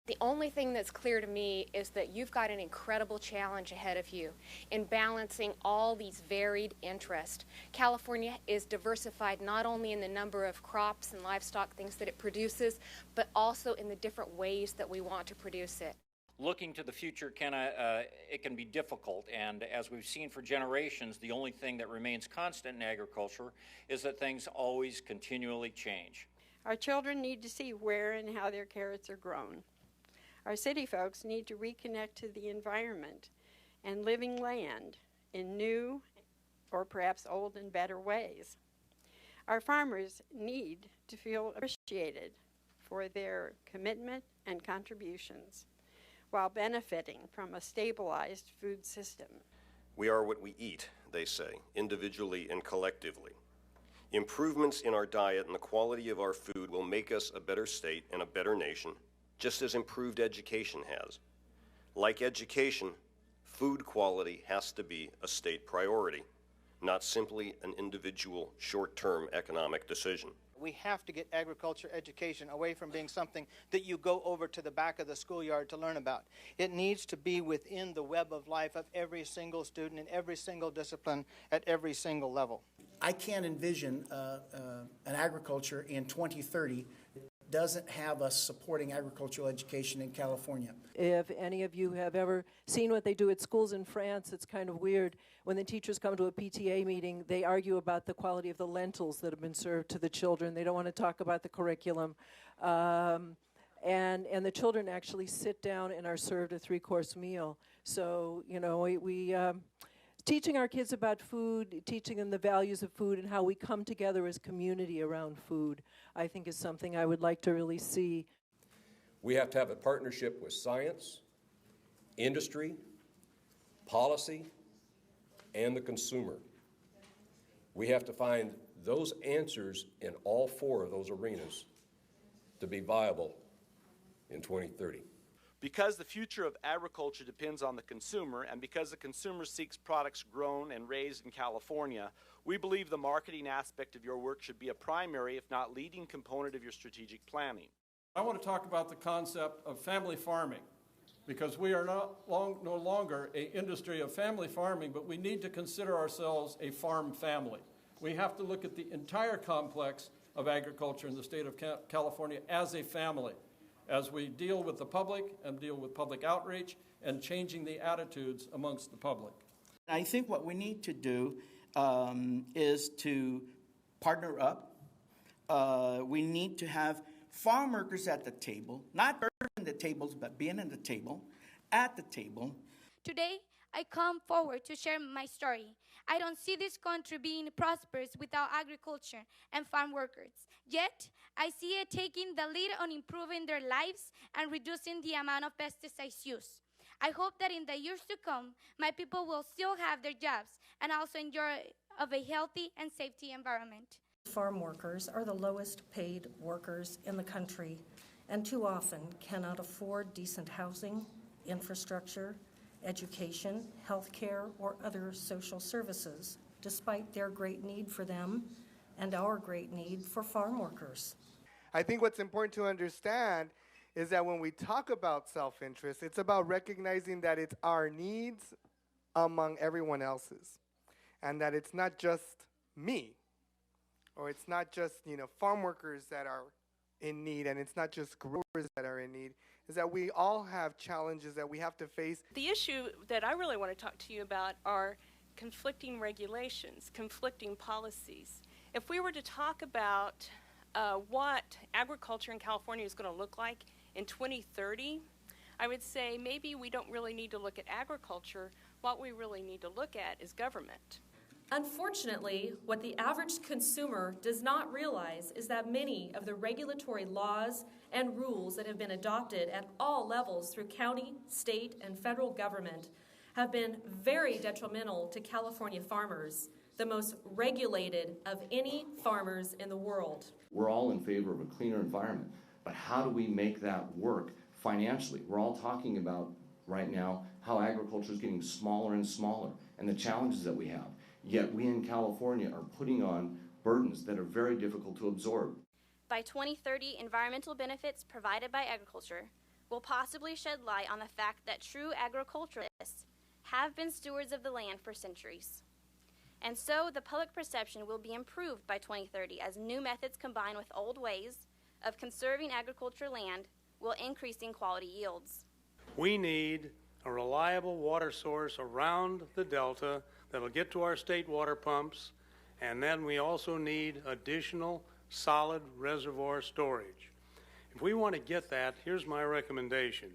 The only thing that's clear to me is that you've got an incredible challenge ahead of you in balancing all these varied interests. California is diversified not only in the number of crops and livestock things that it produces, but also in the different ways that we want to produce it. Looking to the future it can be difficult, and as we've seen for generations, the only thing that remains constant in agriculture is that things always continually change. Our children need to see where and how their carrots are grown. Our city folks need to reconnect to the environment and living land in new or perhaps old and better ways. Our farmers need to feel appreciated for their commitment and contributions while benefiting from a stabilized food system. We are what we eat, they say, individually and collectively. Improvements in our diet and the quality of our food will make us a better state and a better nation, just as improved education has. Like education, food quality has to be a state priority, not simply an individual short-term economic decision. We have to get agriculture education away from being something that you go over to the back of the schoolyard to learn about. It needs to be within the web of life of every single student in every single discipline at every single level. I can't envision an agriculture in 2030 that doesn't have us supporting agricultural education in California. If any of you have ever seen what they do at schools in France, it's kind of weird. When the teachers come to a PTA meeting, they argue about the quality of the lentils that have been served to the children. They don't want to talk about the curriculum. And the children actually sit down and are served a 3-course meal. So, you know, we teaching our kids about food, teaching them the values of food and how we come together as community around food, I think is something I would like to really see. We have to have a partnership with science, industry, policy, and the consumer. We have to find those answers in all 4 of those arenas to be viable in 2030. Because the future of agriculture depends on the consumer, and because the consumer seeks products grown and raised in California, we believe the marketing aspect of your work should be a primary, if not leading, component of your strategic planning. I want to talk about the concept of family farming, because we are no longer an industry of family farming, but we need to consider ourselves a farm family. We have to look at the entire complex of agriculture in the state of California as a family, as we deal with the public and deal with public outreach and changing the attitudes amongst the public. I think what we need to do is to partner up. We need to have farm workers at the table, not serving the tables, but being at the table, Today, I come forward to share my story. I don't see this country being prosperous without agriculture and farm workers. Yet, I see it taking the lead on improving their lives and reducing the amount of pesticides used. I hope that in the years to come, my people will still have their jobs and also enjoy of a healthy and safety environment. Farm workers are the lowest paid workers in the country and too often cannot afford decent housing, infrastructure, education, health care, or other social services, despite their great need for them and our great need for farm workers. I think what's important to understand is that when we talk about self-interest, it's about recognizing that it's our needs among everyone else's, and that it's not just me, or it's not just, farm workers that are in need, and it's not just growers that are in need, is that we all have challenges that we have to face. The issue that I really want to talk to you about are conflicting regulations, conflicting policies. If we were to talk about what agriculture in California is going to look like in 2030, I would say maybe we don't really need to look at agriculture. What we really need to look at is government. Unfortunately, what the average consumer does not realize is that many of the regulatory laws and rules that have been adopted at all levels through county, state, and federal government have been very detrimental to California farmers, the most regulated of any farmers in the world. We're all in favor of a cleaner environment, but how do we make that work financially? We're all talking about right now how agriculture is getting smaller and smaller and the challenges that we have. Yet we in California are putting on burdens that are very difficult to absorb. By 2030, environmental benefits provided by agriculture will possibly shed light on the fact that true agriculturalists have been stewards of the land for centuries. And so the public perception will be improved by 2030 as new methods combined with old ways of conserving agricultural land will increasing quality yields. We need a reliable water source around the delta that'll get to our state water pumps, and then we also need additional solid reservoir storage. If we want to get that, here's my recommendation.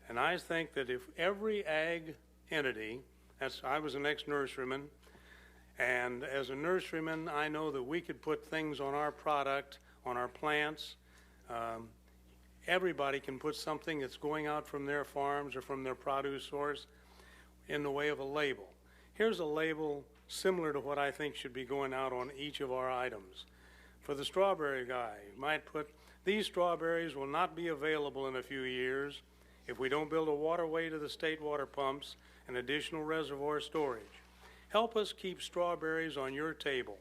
And I think that if every ag entity, I was an ex-nurseryman, and as a nurseryman, I know that we could put things on our product, on our plants. Everybody can put something that's going out from their farms or from their produce source in the way of a label. Here's a label similar to what I think should be going out on each of our items. For the strawberry guy, you might put, these strawberries will not be available in a few years if we don't build a waterway to the state water pumps and additional reservoir storage. Help us keep strawberries on your table.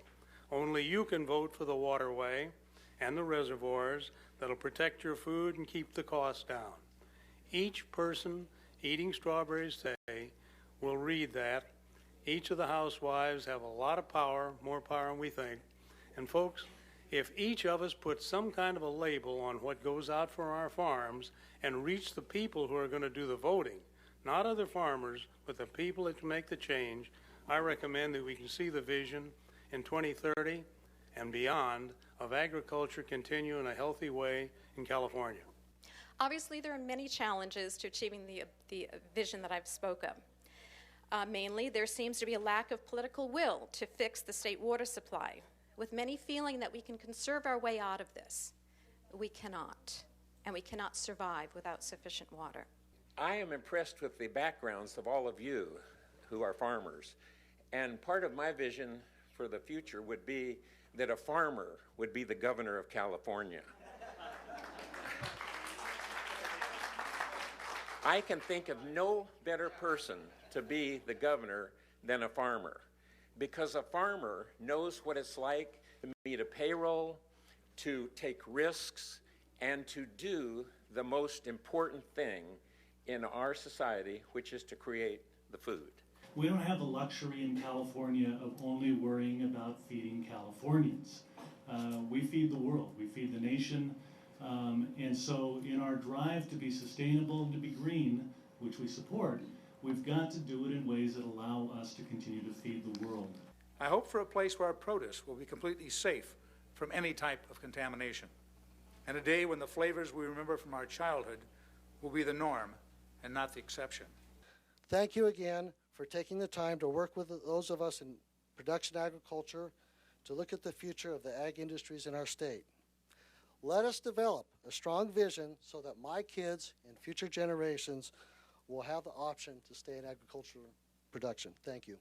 Only you can vote for the waterway and the reservoirs that'll protect your food and keep the cost down. Each person eating strawberries today will read that. Each of the housewives have a lot of power, more power than we think. And folks, if each of us put some kind of a label on what goes out for our farms and reach the people who are going to do the voting, not other farmers, but the people that can make the change, I recommend that we can see the vision in 2030 and beyond of agriculture continue in a healthy way in California. Obviously, there are many challenges to achieving the vision that I've spoke of. Mainly, there seems to be a lack of political will to fix the state water supply, with many feeling that we can conserve our way out of this. We cannot, and we cannot survive without sufficient water. I am impressed with the backgrounds of all of you who are farmers, and part of my vision for the future would be that a farmer would be the governor of California. I can think of no better person to be the governor than a farmer, because a farmer knows what it's like to meet a payroll, to take risks, and to do the most important thing in our society, which is to create the food. We don't have the luxury in California of only worrying about feeding Californians. We feed the world, we feed the nation, and so in our drive to be sustainable and to be green, which we support, we've got to do it in ways that allow us to continue to feed the world. I hope for a place where our produce will be completely safe from any type of contamination, and a day when the flavors we remember from our childhood will be the norm and not the exception. Thank you again for taking the time to work with those of us in production agriculture to look at the future of the ag industries in our state. Let us develop a strong vision so that my kids and future generations will have the option to stay in agricultural production. Thank you.